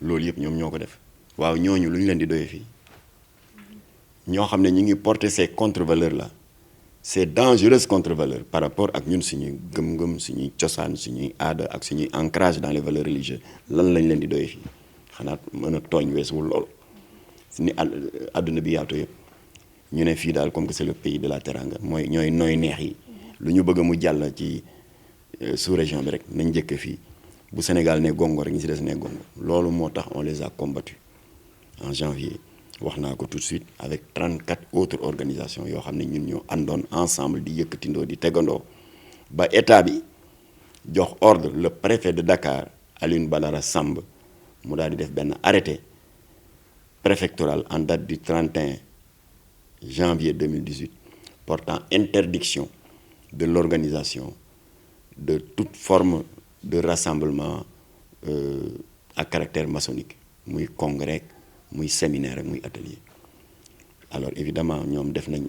loolu yëpp ñoom ñoo ko def waaw ñooñu lu ñu leen di doyee fii ñoo xam ne ñu ngi porter ces contre-valeurs là ces dangereuses contre-valeurs par rapport ak ñun suñuy gëm-gëm suñuy cosaan suñuy aada ak suñuy ancrage dans les valeurs religieuses lan lañ leen di doyee fii xanaa mën a tooñ weesuwul loolu ni àdduna bi yaatu yëpp ñu ne fii daal comme que c'est le pays de la teranga mooy ñooy nooy neex yi lu ñu bëgg mu jàll ci sous-région bi rek nañ njëkk fii bu Sénégal ne gongo rek ñu si des ne gongo loolu moo tax on les a combattus en janvier wax naa ko tout de suite avec 34 autres organisations yoo xam ne ñun ñoo àndoon ensemble di yëkkatindoo di tegandoo ba état bi jox ordre le préfet de Dakar Alioune Badara Samb mu daal di def benn arrêté préfectoral en date du 31 janvier 2018 portant interdiction de l'organisation de toute forme de rassemblement à caractère maçonnique muy congrès muy séminaire muy atelier alors évidemment ñoom def nañ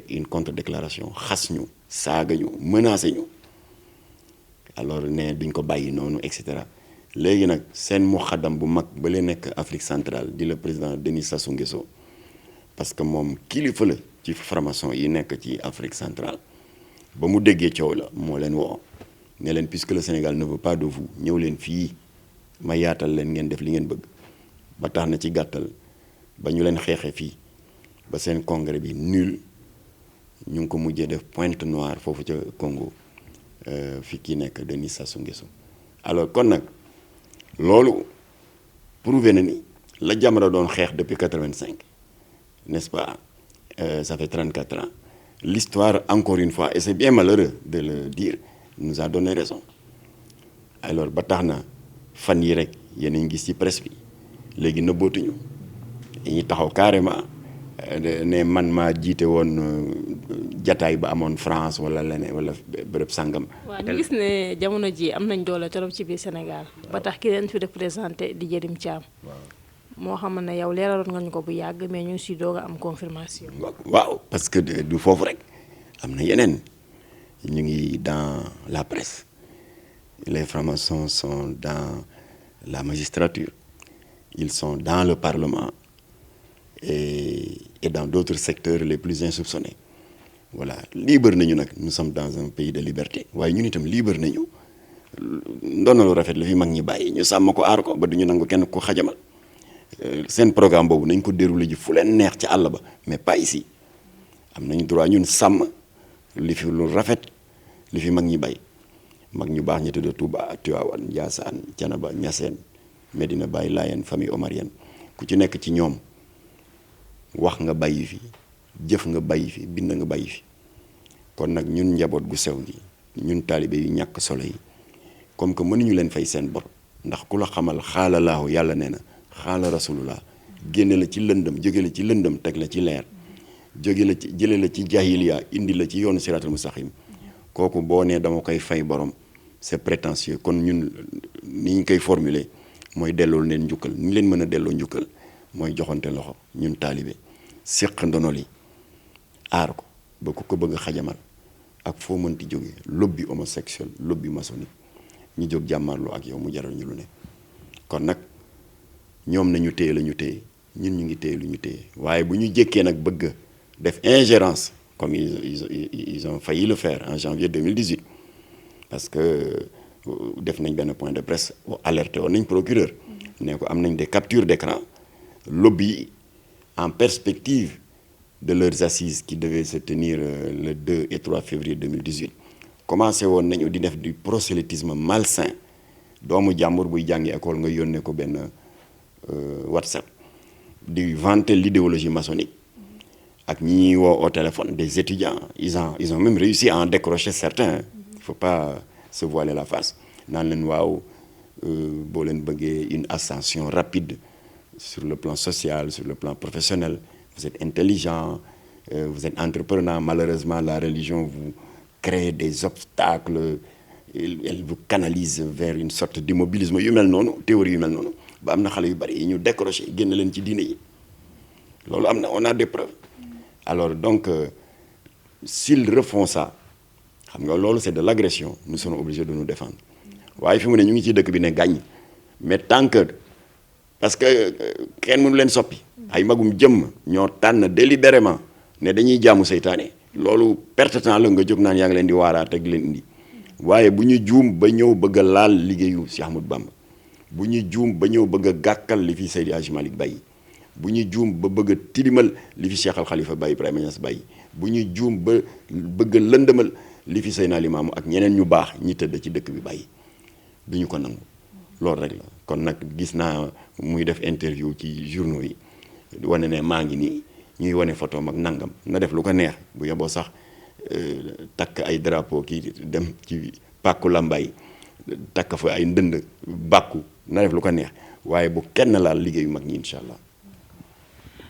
une contre-déclaration xas ñu saaga ñu menacé ñu alors ne duñ ko bàyyi noonu et cetera léegi nag seen muxaddam bu mag ba leen nekk Afrique centrale di le président Denis Sassou Nguesso parce que moom kilifa la ci franc-maçon yi nekk ci Afrique centrale ba mu déggee coow la moo leen woo ne leen puisque le Sénégal ne veut pas de vous ñëw leen fii ma yaatal leen ngeen def li ngeen bëgg ba tax na ci gàttal ba ñu leen xeexee fii ba seen congrès bi nul ñu ngi ko mujjee def Pointe Noire foofu ca Congo fi kii nekk Denis Sassou Nguesso alors kon nag loolu prouvé na ni la Jamra doon xeex depuis 85 n'est-ce pas ça fait 34 ans l'histoire encore une fois et c'est bien malheureux de le dire nous a donné raison alors ba tax na fan yi rek yéen a ngi gis ci presse bi léegi nëbbootuñu dañuy taxaw carrément ne man maa jiite woon jataay ba amoon France wala leneen wala bërëb sàngam. waaw ñu gis ne jamono ji am nañ doole trop ci biir Sénégal. ba tax ki leen fi représenté di Yérim Thiam. moo xam ne yow leeraloon nga ñu ko bu yàgg mais ñu ngi si doog a am confirmation. waaw parce que du foofu rek am na yeneen ñu ngi dans la presse les francs-maçons sont dans la magistrature ils sont dans le Parlement et dans d'autres secteurs les plus insoupçonnés voilà libre nañu nag nous sommes dans un pays de liberté waaye ñun itam libre nañu ndono lu rafet la fi mag ñi bàyyi ñu sàmm ko aar ko ba duñu nangu kenn ko xajamal seen programme boobu nañ ko déroulé ji fu leen neex ci àll ba mais pas ici am nañu droit ñun sàmm li fi lu rafet li fi mag ñi bay mag ñu baax ñi tëdd Touba Tivaouane Ndiassane Thiénaba Niassène Medina Baye Layène famille omarienne ku ci nekk ci ñoom wax nga bàyyi fi jëf nga bàyyi fi bind nga bàyyi fi kon nag ñun njaboot gu sew gi ñun taalibe yu ñàkk solo yi comme que mënuñu leen fay seen bor ndax ku la xamal xaala laahu yàlla nee na xaala rasulullah génne la ci lëndëm jóge la ci lëndëm teg la ci leer jóge la ci jële la ci jahiliya indi la ci yoonu siraatal mustaqim kooku boo nee dama koy fay borom c'est prétentieux kon ñun ni ñu koy formuler mooy delloo leen njukkal ni leen mën a delloo njukkal mooy joxante loxo ñun taalibe séq ndono li aar ko ba ku ko bëgg a xajamal ak foo mënti jóge lobby homosexuel lobby maçonnique ñu jóg jàmmarloo ak yow mu jaral ñu lu ne kon nag ñoom nañu téye la ñu téye ñun ñu ngi téye lu ñu téye waaye bu ñu jékkee nag bëgg def ingérence comme ils ont failli le faire en janvier 2018 parce que def nañ benn point de presse alerté woon nañ procureur ne ko am nañ des captures d'écran lobby en perspective de leurs assises qui devaient se tenir le 2 et 3 février 2018 commencé woon nañu di def du prosélytisme malsain doomu jàmbur buy jàngi école nga yónnee ko benn WhatsApp di vanter l'idéologie maçonnique ak ñi ñuy woo au téléphone des étudiants ils ont même réussi à en décrocher certains il faut pas se voiler la face naan leen waaw boo leen bëggee une ascension rapide sur le plan social sur le plan professionnel vous êtes intelligent vous êtes entrepreneur malheureusement la religion vous crée des obstacles elle vous canalise vers une sorte d'immobilisme yu mel noonu théorie yu mel noonu ba am na xale yu bari yi ñu décroché génn leen ci diine yi loolu am na on a des preuves alors donc s'ils refont ça xam nga loolu c'est de l'agression nous serons obligés de nous défendre waaye fi mu ne ñu ngi ci dëkk bi ne gàññ mais tant que parce que kenn mënu leen soppi ay magum jëmm ñoo tànn délibérément ne dañuy jaamu seytaane loolu perte temps la nga jóg naan yaa ngi leen di waaraat ak leen indi waaye bu ñu juum ba ñëw bëgg a laal liggéeyu Cheikh Ahmadou Bamba bu ñu juum ba ñëw bëgg a gàkkal li fi Seydi Hadji Malick bàyyi bu ñu juum ba bëgg a tilimal li fi Cheikh Al Khalifa Baye Ibrahima Niass bàyyi bu ñu juum ba bëgg a lëndëmal li fi Seydina Limaamu ak ñeneen ñu baax ñi tëdd ci dëkk bi bàyyi du ñu ko nangu loolu rek la kon nag gis naa muy def interview ci journaux yi wane ne maa ngi nii ñuy wane photo mag nangam na def lu ko neex bu yeboo sax takk ay drapeau kii dem ci pàkku lambay takk fa ay ndënd bàkku na def lu ko neex waaye bu kenn laal liggéeyu mag ñi incha allah.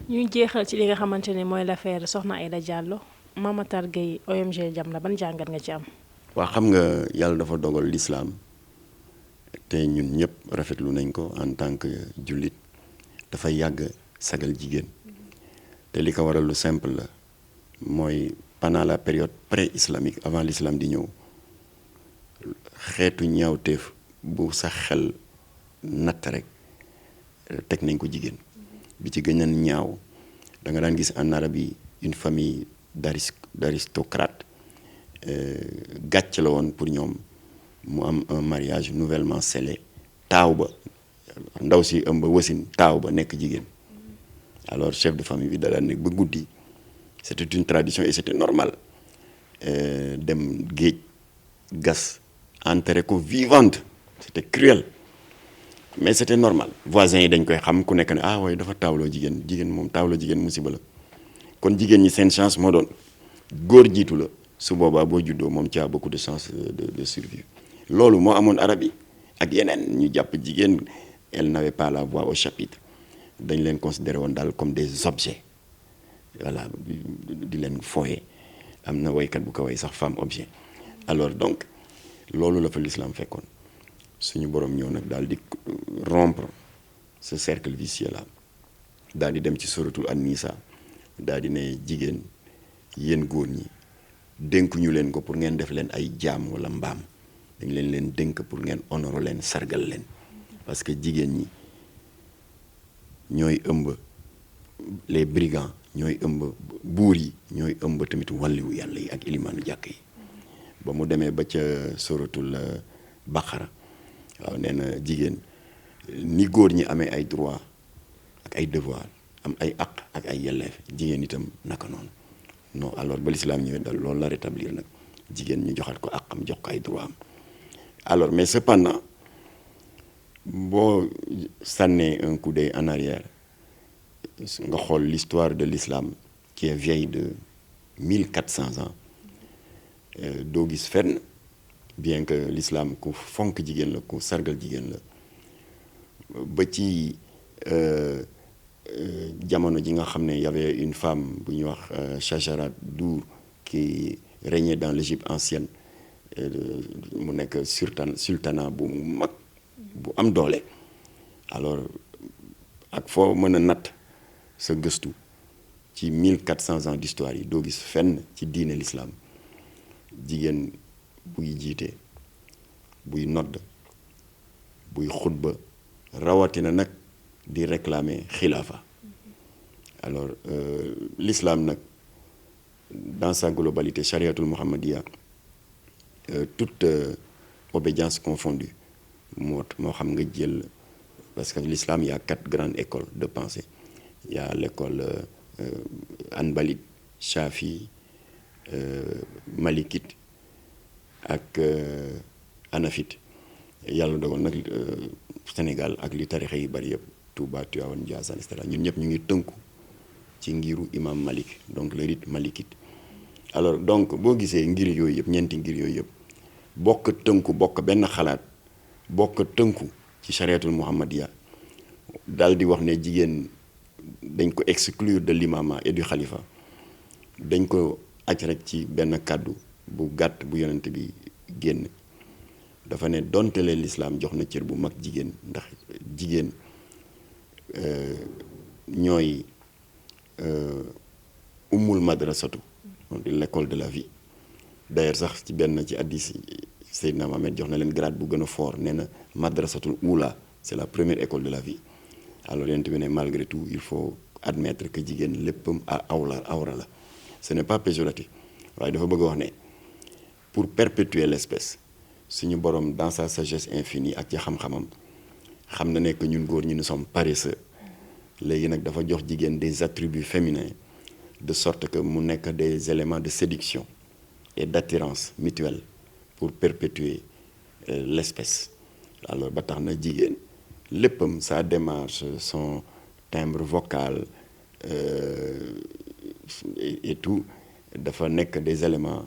ñuy jeexal ci li nga xamante ne mooy l'affaire Soxna Aïda Diallo Mame Matar Gueye ONG Jamra ban jàngat nga ci am. waa xam nga yàlla dafa dogal l'islam te ñun ñëpp rafetlu nañ ko en tant que jullit dafa yàgg sagal jigéen te li ko waral lu simple la mooy pendant la période pré-islamique avant l'islam di ñëw xeetu ñaawteef bu sa xel natt rek teg nañ ko jigéen bi ci gën a ñaaw da nga daan gis en Arabie une famille d'aristocrates gàcc la woon pour ñoom mu am un mariage nouvellement scellé taaw ba ndaw si ëmb wasin taaw ba nekk jigéen alors chef de famille bi da daan nekk ba guddi c'était une tradition et c'était normal dem géej gas enterré ko vivante c'était cruel mais c'était normal voisins yi dañ koy xam ku nekk ne ah waaye dafa taawloo jigéen moom taawloo jigéen musiba la kon jigéen ñi seen chance moo doon góor jiitu la su boobaa boo juddoo moom ci a beaucoup de chance de survivre loolu moo amoon arab yi ak yeneen ñu jàpp jigéen elle n'avait pas la voix au chapitre dañ leen considéré woon daal comme des objets voilà di leen fooye am na waykat bu ko way sax femme objet alors donc loolu la fa l'islam fekkoon suñu borom ñëw nag daal di rompre ce cercle vicieux là daal di dem ci suratul an-nisa daal di ne jigéen yéen góor ñi dénkuñu leen ko pour ngeen def leen ay jaam wala mbaam dañ leen dénk pour ngeen honoro leen sargal leen parce que jigéen ñi ñooy ëmb les brigands ñooy ëmb buur yi ñooy ëmb tamit wàlliwu yàlla yi ak ilimaanu jàkk yi ba mu demee ba ca suratul baqara waaw nee na jigéen ni góor ñi amee ay droit ak ay devoir am ay àq ak ay yelleef jigéen itam naka noonu non alors ba l'islam ñëwee dal loolu la rétablir nag jigéen ñu joxat ko àqam jox ko ay droit am alors mais cependant boo sànnee un coup d'œil en arrière nga xool l'histoire de l'islam qui est vieille de 1400 ans doo gis fenn bien que l'islam ku fonk jigéen la ku sargal jigéen la ba ci jamono ji nga xam ne y avait une femme bu ñuy wax Shajarat Dour qui régnait dans l'Égypte ancienne mu nekk sultanat bu mag bu am doole alors ak foo mën a natt sa gëstu ci 1400 ans d'histoire yi doo gis fenn ci diine l'islam jigéen buy jiite buy nodd buy xutba rawatina nag di réclamer xilaafa alors l'islam nag dans sa globalité chariatul muhammadiya toute obédience confondue moo xam nga jël parce que l'islam il y a 4 grandes écoles de pensée il y a l'école hanbalite shafi malikite ak anafite yàlla dogal nag Sénégal ak li tarixa yi bari yëpp Touba Tivaouane Ndiassane et cetera ñun ñëpp ñu ngi tënku ci ngiru imam Malik donc le rite malikite alors donc boo gisee ngir yooyu yëpp ñeenti ngir yooyu yëpp bokk tënku bokk benn xalaat bokk tënku ci chariatul muhammadiya daal di wax ne jigéen dañ ko exclure de l'imama et du xalifa dañ ko aj rek ci benn kàddu bu gàtt bu yonent bi génn dafa ne donte leen l'islam jox na cër bu mag jigéen ndax jigéen ñooy ummul madrasatu di l'école de la vie d'ailleurs sax ci benn ci hadiis Seydina Mohamed jox na leen grade bu gën a fort nee na madrasatul ula c'est la première école de la vie alors yonent bi ne malgré tout il faut admettre que jigéen léppam awra la ce n'est pas péjoratif waaye dafa bëgg a wax ne pour perpétuer l'espèce suñu borom dans sa sagesse infinie ak ci xam-xamam xam na ne que ñun góor ñi nous sommes paresseux léegi nag dafa jox jigéen des attributs féminins de sorte que mu nekk des éléments de séduction et d'attirance mutuelle pour perpétuer l'espèce alors ba tax na jigéen léppam sa démarche son timbre vocal et tout dafa nekk des éléments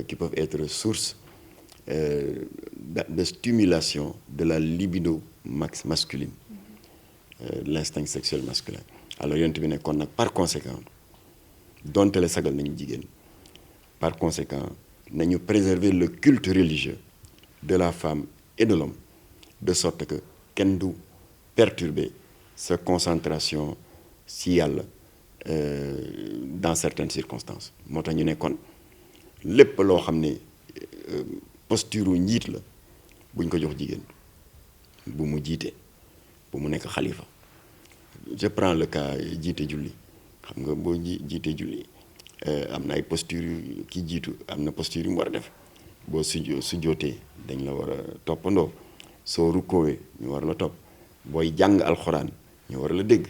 qui peuvent être source de stimulation de la libido masculine l'instinct sexuel masculin alors yonent bi ne kon nag par conséquent donte le sagal nañu jigéen par conséquent nañu préserver le culte religieux de la femme et de l'homme de sorte que kenn du perturber sa concentration si yàlla dans certaines circonstances moo tax ñu ne kon lépp loo xam ne posture u njiit la buñ ko jox jigéen bu mu jiite bu mu nekk xalifa je prends le cas jiite julli xam nga boo jiite julli am na ay posture yu ki jiitu am na posture yu mu war a def boo su jootee dañ la war a toppandoo soo rukkoowee ñu war la topp booy jàng alxuraan ñu war la dégg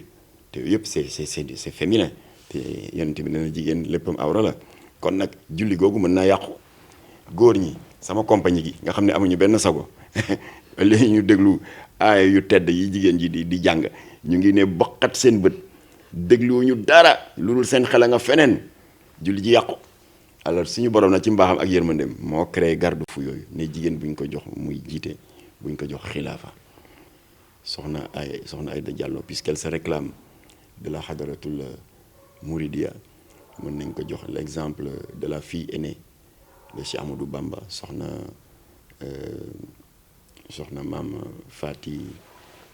te yëpp c'est féminin te yonent bi nee na jigéen léppam awra la kon nag julli googu mën naa yàqu góor ñi sama compagnie gi nga xam ne amuñu benn sago léegi ñu déglu aaya yu tedd yi jigéen ji di jàng ñu ngi ne bokkat seen bët dégluwuñu dara lu dul seen xel a nga feneen julli ji yàqu alors suñu borom na ci mbaaxam ak yërmandeem moo créé garde-fou yooyu ne jigéen buñ ko jox muy jiite buñ ko jox xilaafa soxna Aïda Diallo puisqu'elle se réclame de la hadaratul Mouridia mën nañ ko jox l'exemple de la fille aînée de Cheikh Amadou Bamba soxna maam Fati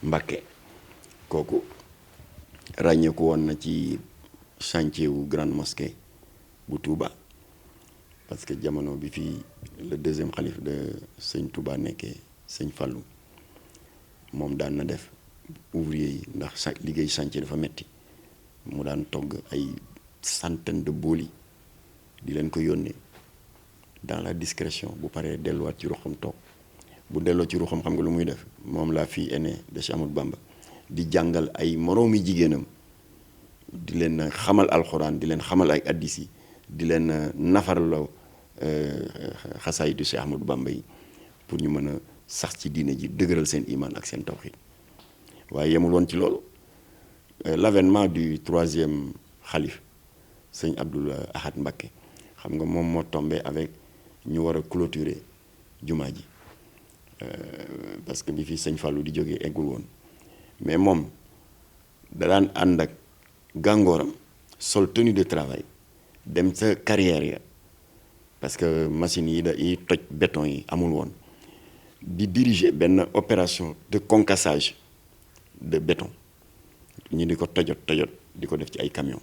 Mbacké kooku ràññeeku woon na ci chantier wu grande mosquée bu Touba parce que jamono bi fii le deuxième xalif de sëñ Touba nekkee sëñ Fallou moom daan na def ouvrier yi ndax liggéey chantier dafa metti mu daan togg ay centaine de booli di leen ko yónnee dans la discrétion bu paree delluwaat ci ruxam toog bu delloo ci ruxam xam nga lu muy def moom la fille aînée de Cheikh Amadou Bamba di jàngal ay moroomi jigéenam di leen xamal alxuraan di leen xamal ay addis yi di leen nafarloo xasaayitu Cheikh Amadou Bamba yi pour ñu mën a sax ci diine ji dëgëral seen iman ak seen tawxiid waaye yemul woon ci loolu l'avènement du troisième xalif sëñ Abdoul Ahad Mbacké xam nga moom moo tombé avec ñu war a clôturer jumaa ji parce que bi fi sëñ Fallou di jógee eggul woon mais moom da daan ànd ak gàngooram sol tenue de travail dem sa carrière ya parce que machines yi toj béton yi amul woon di diriger benn opération de concassage de béton ñu di ko tojot di ko def ci ay camions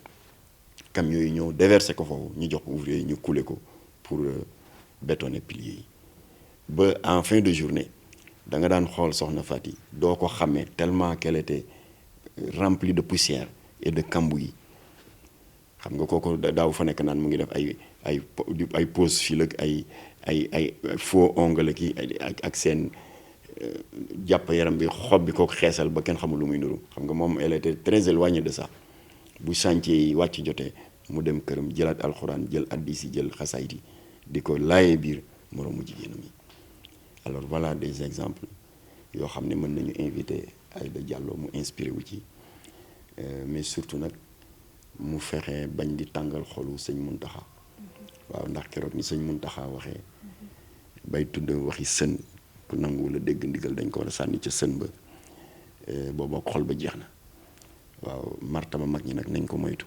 yi ñëw déverser ko foofu ñu jox ouvrier yi ñu couler ko pour bétonner piliers yi ba en fin de journée da nga daan xool soxna Fati doo ko xamee tellement qu'elle était remplie de poussière et de cambouis xam nga kooku daaw fa nekk naan mu ngi def ay pose fil ak ay faux ongle ki ak seen jàpp yaram bi xob bi kooku xeesal ba kenn xamul lu muy nuru xam nga moom elle était très éloignée de ça bu chantier yi wàcc jotee mu dem këram jëlaat alxuraan jël addis yi jël xasaayit yi di ko laayee biir moroomu jigéenam yi alors voilà des exemples yoo xam ne mën nañu invité Aïda Diallo mu inspiré wu ci mais surtout nag mu fexe bañ di tàngal xolu sëñ Muntaxa waaw ndax keroog ni sëñ Muntaxa waxee bay tudd waxi sën ku nangu la dégg ndigal dañ ko war a sànni ca sën ba booba xol ba jeex na waaw martaba mag ñi nag nañ ko moytu